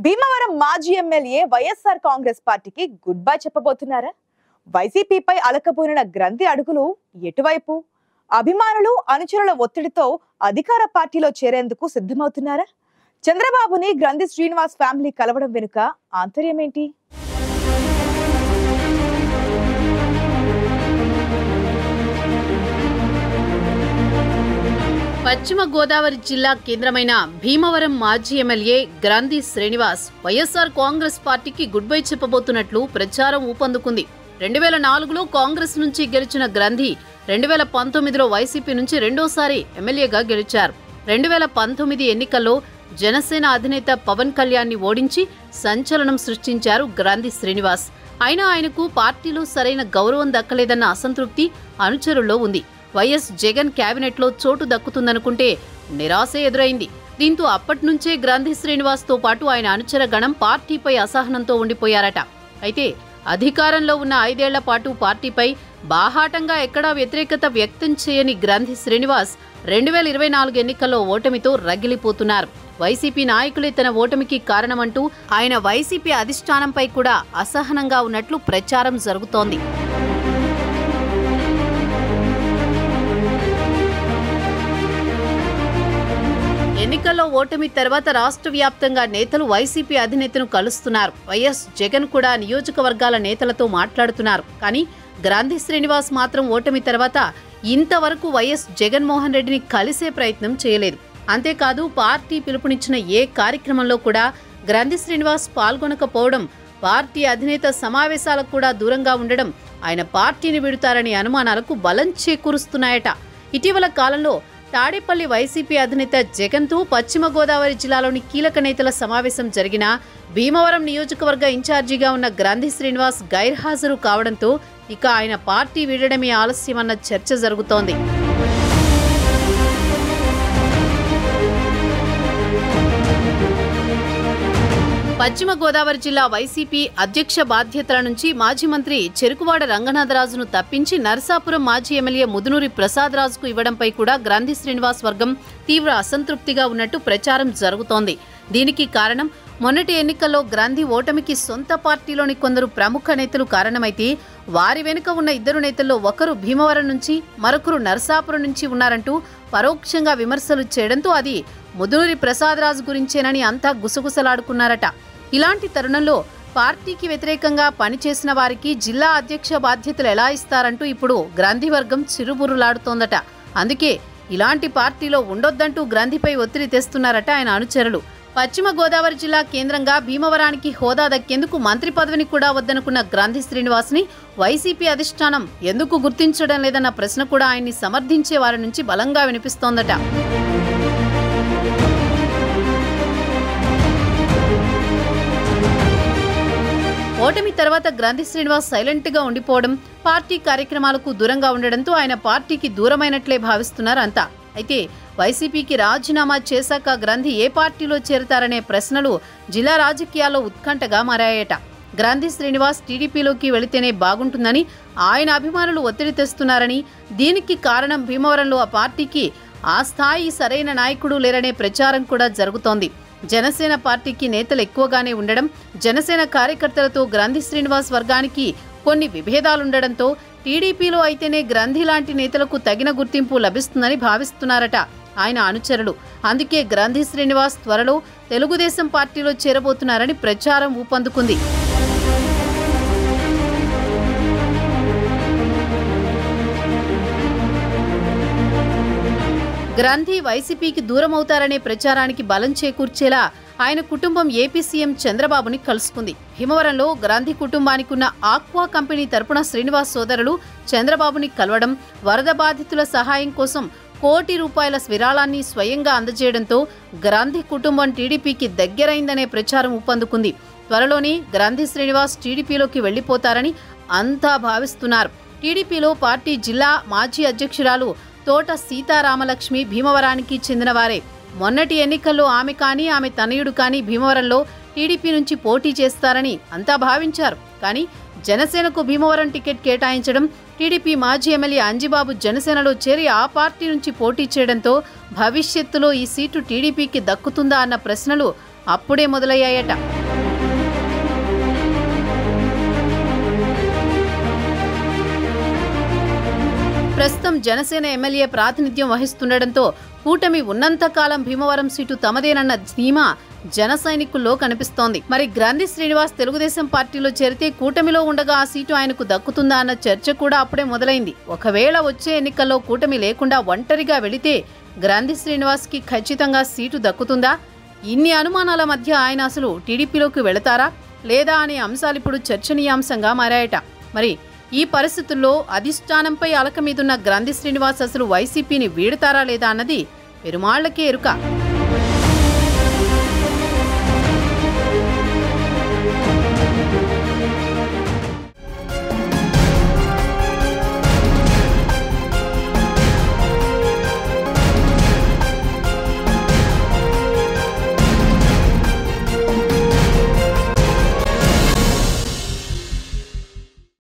భీమవరం మాజీ ఎమ్మెల్యే వైఎస్ఆర్ కాంగ్రెస్ పార్టీకి good bye చెప్పబోతున్నారా? వైసీపీపై అలకబోయిన గ్రంథి అడుగులు ఎటువైపు? అభిమానులు అనుచరుల ఒత్తిడితో అధికార పార్టీలో చేరేందుకు సిద్ధమవుతున్నారా? చంద్రబాబుని గ్రంథి శ్రీనివాస్ ఫ్యామిలీ కలవడం వెనుక ఆంతర్యం ఏంటి? పశ్చిమ గోదావరి జిల్లా కేంద్రమైన భీమవరం మాజీ ఎమ్మెల్యే గ్రంథి శ్రీనివాస్ వైఎస్ఆర్ కాంగ్రెస్ పార్టీకి గుడ్ బై చెప్పబోతున్నట్లు ప్రచారం ఊపందుకుంది. 2004లో కాంగ్రెస్ నుంచి గెలిచిన గ్రంథి 2019లో వైసీపీ నుంచి రెండోసారి ఎమ్మెల్యేగా గెలిచారు. 2019 ఎన్నికల్లో జనసేన అధినేత పవన్ కళ్యాణ్ని ఓడించి సంచలనం సృష్టించారు గ్రంథి శ్రీనివాస్. అయినా ఆయనకు పార్టీలో సరైన గౌరవం దక్కలేదన్న అసంతృప్తి అనుచరుల్లో ఉంది. వైఎస్ జగన్ కేబినెట్లో చోటు దక్కుతుందనుకుంటే నిరాశ ఎదురైంది. దీంతో అప్పట్నుంచే గ్రంథి శ్రీనివాస్తో పాటు ఆయన అనుచర గణం పార్టీపై అసహనంతో ఉండిపోయారట. అయితే అధికారంలో ఉన్న 5 ఏళ్ల పాటు పార్టీపై బాహాటంగా ఎక్కడా వ్యతిరేకత వ్యక్తం చేయని గ్రంథి శ్రీనివాస్ 2024 ఎన్నికల్లో ఓటమితో రగిలిపోతున్నారు. వైసీపీ నాయకులే తన ఓటమికి కారణమంటూ ఆయన వైసీపీ అధిష్టానంపై కూడా అసహనంగా ఉన్నట్లు ప్రచారం జరుగుతోంది. ఎన్నికల్లో ఓటమి తర్వాత రాష్ట్ర వ్యాప్తంగా నేతలు వైసీపీ అధినేతను కలుస్తున్నారు. వైఎస్ జగన్ కూడా నియోజకవర్గాల నేతలతో మాట్లాడుతున్నారు. కానీ గ్రంథి శ్రీనివాస్ మాత్రం ఓటమి తర్వాత ఇంతవరకు వైఎస్ జగన్మోహన్ రెడ్డిని కలిసే ప్రయత్నం చేయలేదు. అంతేకాదు పార్టీ పిలుపునిచ్చిన ఏ కార్యక్రమంలో కూడా గ్రంథి శ్రీనివాస్ పాల్గొనకపోవడం, పార్టీ అధినేత సమావేశాలకు కూడా దూరంగా ఉండడం ఆయన పార్టీని విడుతారనే అనుమానాలకు బలం చేకూరుస్తున్నాయట. ఇటీవల కాలంలో తాడేపల్లి వైసీపీ అధినేత జగన్తో పశ్చిమ గోదావరి జిల్లాలోని కీలక నేతల సమావేశం జరిగినా భీమవరం నియోజకవర్గ ఇన్ఛార్జిగా ఉన్న గ్రంథి శ్రీనివాస్ గైర్హాజరు కావడంతో ఇక ఆయన పార్టీ వీడడమే ఆలస్యమన్న చర్చ జరుగుతోంది. పశ్చిమ గోదావరి జిల్లా వైసీపీ అధ్యక్ష బాధ్యతల నుంచి మాజీ మంత్రి చెరుకువాడ రంగనాథరాజును తప్పించి నరసాపురం మాజీ ఎమ్మెల్యే ముదునూరి ప్రసాదరాజుకు ఇవ్వడంపై కూడా గ్రంథి శ్రీనివాస్ వర్గం తీవ్ర అసంతృప్తిగా ఉన్నట్టు ప్రచారం జరుగుతోంది. దీనికి కారణం మొన్నటి ఎన్నికల్లో గ్రంథి ఓటమికి సొంత పార్టీలోని కొందరు ప్రముఖ నేతలు కారణమైతే వారి వెనుక ఉన్న 2 నేతల్లో ఒకరు భీమవరం నుంచి మరొకరు నరసాపురం నుంచి ఉన్నారంటూ పరోక్షంగా విమర్శలు చేయడంతో అది ముదునూరి ప్రసాదరాజు గురించేనని అంతా గుసగుసలాడుకున్నారట. ఇలాంటి తరుణంలో పార్టీకి వ్యతిరేకంగా పనిచేసిన వారికి జిల్లా అధ్యక్ష బాధ్యతలు ఎలా ఇస్తారంటూ ఇప్పుడు గ్రంథి వర్గం చిరుబుర్రులాడుతోందట. అందుకే ఇలాంటి పార్టీలో ఉండొద్దంటూ గ్రంథిపై ఒత్తిడి తెస్తున్నారట ఆయన అనుచరులు. పశ్చిమ గోదావరి జిల్లా కేంద్రంగా భీమవరానికి హోదా దక్కేందుకు మంత్రి పదవిని కూడా వద్దనుకున్న గ్రంథి శ్రీనివాస్ని వైసీపీ అధిష్టానం ఎందుకు గుర్తించడం లేదన్న ప్రశ్న కూడా ఆయన్ని సమర్థించే వారి నుంచి బలంగా వినిపిస్తోందట. ఓటమి తర్వాత గ్రంథి శ్రీనివాస్ సైలెంట్గా ఉండిపోవడం, పార్టీ కార్యక్రమాలకు దూరంగా ఉండడంతో ఆయన పార్టీకి దూరమైనట్లే భావిస్తున్నారు అంతా. అయితే వైసీపీకి రాజీనామా చేశాక గ్రంథి ఏ పార్టీలో చేరతారనే ప్రశ్నలు జిల్లా రాజకీయాల్లో ఉత్కంఠగా మారాయట. గ్రంథి శ్రీనివాస్ టీడీపీలోకి వెళితేనే బాగుంటుందని ఆయన అభిమానులు ఒత్తిడి తెస్తున్నారని, దీనికి కారణం భీమవరంలో ఆ పార్టీకి ఆ స్థాయి సరైన నాయకుడు లేరనే ప్రచారం కూడా జరుగుతోంది. జనసేన పార్టీకి నేతలు ఎక్కువగానే ఉండడం, జనసేన కార్యకర్తలతో గ్రంథి శ్రీనివాస్ వర్గానికి కొన్ని విభేదాలుండడంతో టీడీపీలో అయితేనే గ్రంథి లాంటి నేతలకు తగిన గుర్తింపు లభిస్తుందని భావిస్తున్నారట ఆయన అనుచరులు. అందుకే గ్రంథి శ్రీనివాస్ త్వరలో తెలుగుదేశం పార్టీలో చేరబోతున్నారని ప్రచారం ఊపందుకుంది. గ్రంథి వైసీపీకి దూరమవుతారనే ప్రచారానికి బలం చేకూర్చేలా ఆయన కుటుంబం ఏపీ సీఎం చంద్రబాబుని కలుసుకుంది. భీమవరంలో గ్రంథి కుటుంబానికి ఉన్న ఆక్వా కంపెనీ తరపున శ్రీనివాస్ సోదరులు చంద్రబాబుని కలవడం, వరద బాధితుల సహాయం కోసం ₹1 కోటి విరాళాన్ని స్వయంగా అందజేయడంతో గ్రంథి కుటుంబం టీడీపీకి దగ్గరైందనే ప్రచారం ఊపందుకుంది. త్వరలోనే గ్రంథి శ్రీనివాస్ టీడీపీలోకి వెళ్లిపోతారని అంతా భావిస్తున్నారు. టీడీపీలో పార్టీ జిల్లా మాజీ అధ్యక్షురాలు తోట సీతారామలక్ష్మి భీమవరానికి చెందినవారే. మొన్నటి ఎన్నికల్లో ఆమె కానీ ఆమె తనయుడు కానీ భీమవరంలో టీడీపీ నుంచి పోటీ చేస్తారని అంతా భావించారు. కానీ జనసేనకు భీమవరం టికెట్ కేటాయించడం, టీడీపీ మాజీ ఎమ్మెల్యే అంజిబాబు జనసేనలో చేరి ఆ పార్టీ నుంచి పోటీ చేయడంతో భవిష్యత్తులో ఈ సీటు టీడీపీకి దక్కుతుందా అన్న ప్రశ్నలు అప్పుడే మొదలయ్యాయట. ప్రస్తుతం జనసేన ఎమ్మెల్యే ప్రాతినిధ్యం వహిస్తుండటంతో కూటమి ఉన్నంతకాలం భీమవరం సీటు తమదేనన్న ధీమా జన సైనికుల్లో కనిపిస్తోంది. మరి గ్రంథి శ్రీనివాస్ తెలుగుదేశం పార్టీలో చేరితే కూటమిలో ఉండగా ఆ సీటు ఆయనకు దక్కుతుందా అన్న చర్చ కూడా అప్పుడే మొదలైంది. ఒకవేళ వచ్చే ఎన్నికల్లో కూటమి లేకుండా ఒంటరిగా వెళితే గ్రంథి శ్రీనివాస్ కి ఖచ్చితంగా సీటు దక్కుతుందా? ఇన్ని అనుమానాల మధ్య ఆయన అసలు టీడీపీలోకి వెళతారా లేదా అనే అంశాలు ఇప్పుడు చర్చనీయాంశంగా మారాయట. మరి ఈ పరిస్థితుల్లో అధిష్టానంపై అలక మీదున్న గ్రంథి శ్రీనివాస్ అసలు వైసీపీని వీడతారా లేదా అన్నది పెరుమాళ్లకే ఎరుక.